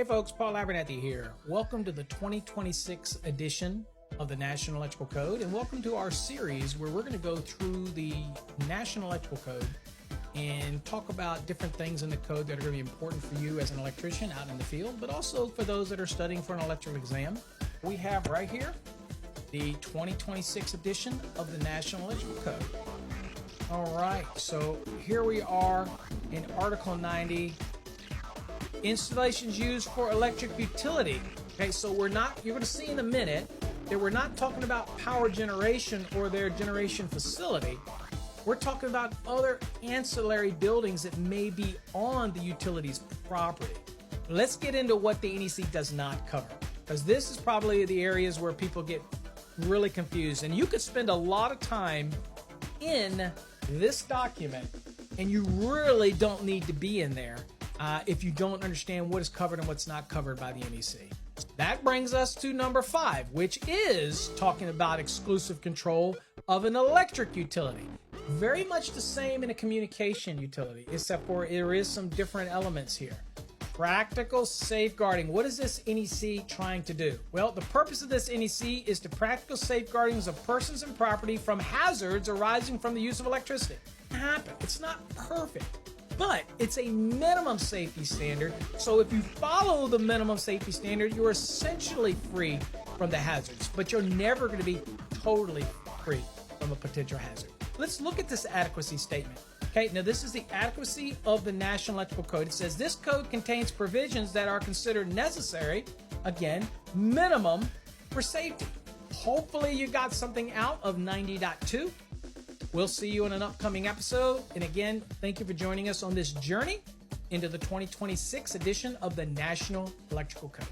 Hey folks, Paul Abernathy here. Welcome to the 2026 edition of the National Electrical Code, and welcome to our series where we're going to go through the National Electrical Code and talk about different things in the code that are going to be important for you as an electrician out in the field, but also for those that are studying for an electrical exam. We have right here the 2026 edition of the National Electrical Code. All right, so here we are in Article 90. Installations used for electric utility. Okay, so you're going to see in a minute that we're not talking about power generation or their generation facility. We're talking about other ancillary buildings that may be on the utility's property. Let's get into what the NEC does not cover, because this is probably the areas where people get really confused, and you could spend a lot of time in this document and you really don't need to be in there if you don't understand what is covered and what's not covered by the NEC. That brings us to number 5, which is talking about exclusive control of an electric utility. Very much the same in a communication utility, except for there is some different elements here. Practical safeguarding. What is this NEC trying to do? Well, the purpose of this NEC is to practical safeguardings of persons and property from hazards arising from the use of electricity. It's not perfect, but it's a minimum safety standard. So if you follow the minimum safety standard, you're essentially free from the hazards, but you're never going to be totally free from a potential hazard. Let's look at this adequacy statement. Okay, now this is the adequacy of the National Electrical Code. It says this code contains provisions that are considered necessary, again, minimum for safety. Hopefully you got something out of 90.2. We'll see you in an upcoming episode. And again, thank you for joining us on this journey into the 2026 edition of the National Electrical Code.